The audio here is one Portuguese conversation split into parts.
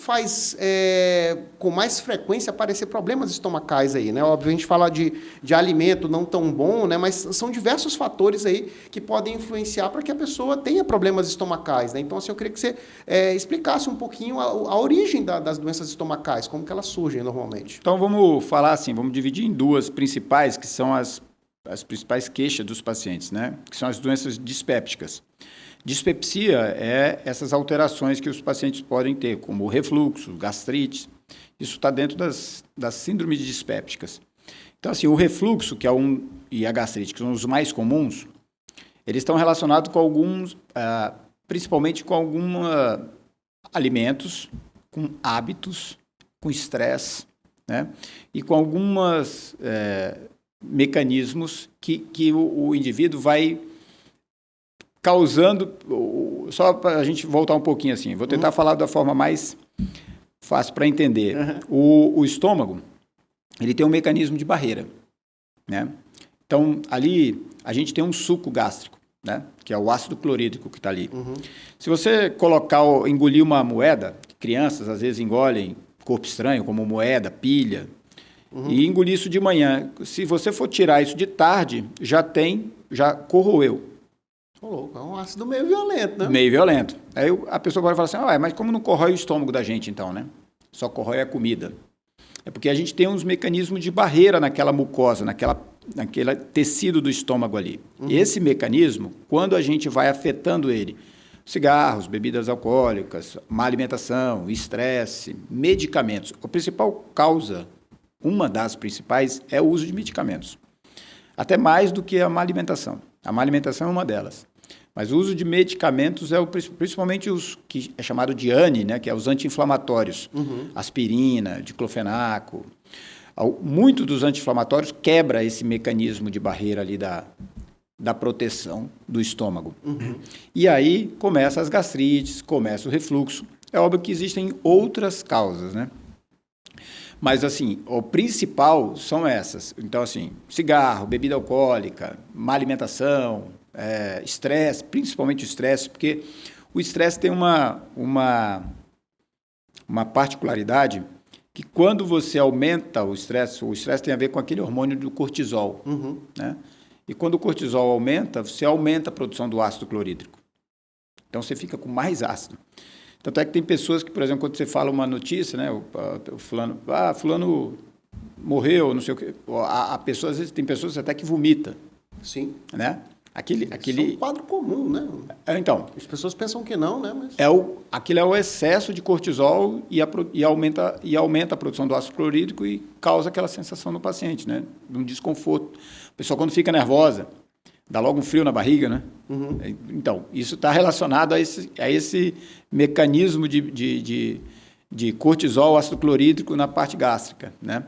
faz com mais frequência aparecer problemas estomacais aí, né? Óbvio, a gente fala de alimento não tão bom, né? Mas são diversos fatores aí que podem influenciar para que a pessoa tenha problemas estomacais, né? Então, assim, eu queria que você explicasse um pouquinho a origem das doenças estomacais, como que elas surgem normalmente. Então, vamos falar assim, vamos dividir em duas principais, que são as principais queixas dos pacientes, né? Que são as doenças dispépticas. Dispepsia é essas alterações que os pacientes podem ter, como refluxo, gastrite. Isso está dentro das síndromes dispépticas. Então, assim, o refluxo e a gastrite, que são os mais comuns, eles estão relacionados com alguns, principalmente com alguns alimentos, com hábitos, com estresse, né? E com alguns mecanismos que o indivíduo vai causando, só para a gente voltar um pouquinho assim, vou tentar falar da forma mais fácil para entender. O estômago, ele tem um mecanismo de barreira, né? Então, ali, a gente tem um suco gástrico, né? Que é o ácido clorídrico que está ali. Se você engolir uma moeda, crianças às vezes engolem corpo estranho, como moeda, pilha, e engolir isso de manhã. Se você for tirar isso de tarde, já corroeu. É um ácido meio violento, né? Meio violento. Aí a pessoa pode falar assim, mas como não corrói o estômago da gente então, né? Só corrói a comida. É porque a gente tem uns mecanismos de barreira naquela mucosa, naquele tecido do estômago ali. Esse mecanismo, quando a gente vai afetando ele, cigarros, bebidas alcoólicas, má alimentação, estresse, medicamentos. A principal causa, uma das principais, é o uso de medicamentos. Até mais do que a má alimentação. A má alimentação é uma delas. Mas o uso de medicamentos principalmente os que é chamado de ANI, né, que é os anti-inflamatórios. Aspirina, diclofenaco. Muitos dos anti-inflamatórios quebra esse mecanismo de barreira ali da proteção do estômago. E aí começa as gastrites, começa o refluxo. É óbvio que existem outras causas, né? Mas, assim, o principal são essas. Então, assim, cigarro, bebida alcoólica, má alimentação, estresse, principalmente o estresse, porque o estresse tem uma particularidade que quando você aumenta o estresse tem a ver com aquele hormônio do cortisol, né? E quando o cortisol aumenta, você aumenta a produção do ácido clorídrico. Então, você fica com mais ácido. Tanto é que tem pessoas que, por exemplo, quando você fala uma notícia, né, o fulano morreu, não sei o quê, às vezes tem pessoas até que vomita. Sim. Né? Isso é um quadro comum, né? Então. As pessoas pensam que não, né? Mas... Aquilo é o excesso de cortisol e aumenta a produção do ácido clorídrico e causa aquela sensação no paciente, né? De um desconforto. A pessoa, quando fica nervosa, dá logo um frio na barriga, né? Então, isso está relacionado a esse mecanismo de cortisol, ácido clorídrico na parte gástrica, né?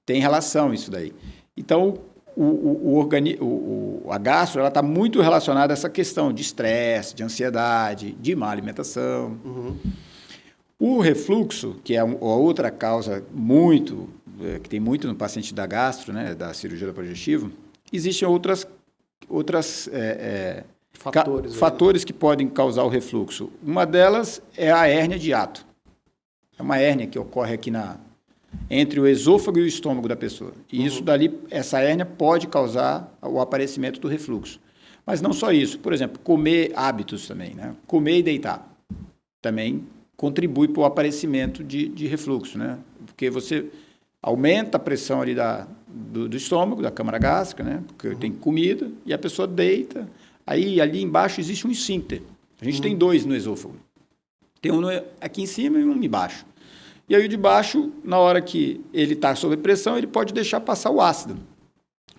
Tem relação isso daí. Então, a gastro está muito relacionada a essa questão de estresse, de ansiedade, de má alimentação. O refluxo, que é a outra causa que tem muito no paciente da gastro, né, da cirurgia do digestivo, existem outros fatores que podem causar o refluxo. Uma delas é a hérnia de hiato. É uma hérnia que ocorre aqui entre o esôfago e o estômago da pessoa. E essa hérnia pode causar o aparecimento do refluxo. Mas não só isso. Por exemplo, comer hábitos também, né? Comer e deitar também contribui para o aparecimento de refluxo, né? Porque você aumenta a pressão ali do estômago, da câmara gástrica, né? Porque tem comida e a pessoa deita. Aí ali embaixo existe um esfíncter. A gente tem dois no esôfago. Tem um aqui em cima e um embaixo. E aí o de baixo, na hora que ele está sob pressão, ele pode deixar passar o ácido.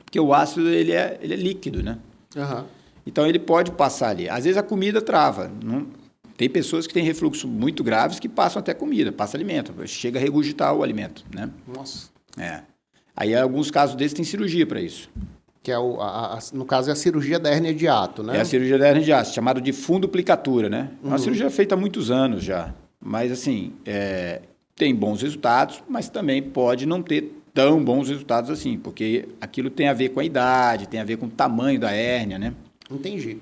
Porque o ácido ele é líquido, né? Então ele pode passar ali. Às vezes a comida trava. Tem pessoas que têm refluxo muito graves que passam até comida, passa alimento, chega a regurgitar o alimento, né? Nossa. Aí, em alguns casos desses, tem cirurgia para isso. Que é no caso, é a cirurgia da hérnia de hiato, né? É a cirurgia da hérnia de hiato, chamada de fundoplicatura, né? É uma cirurgia feita há muitos anos já. Mas, assim, tem bons resultados, mas também pode não ter tão bons resultados assim, porque aquilo tem a ver com a idade, tem a ver com o tamanho da hérnia, né? Entendi.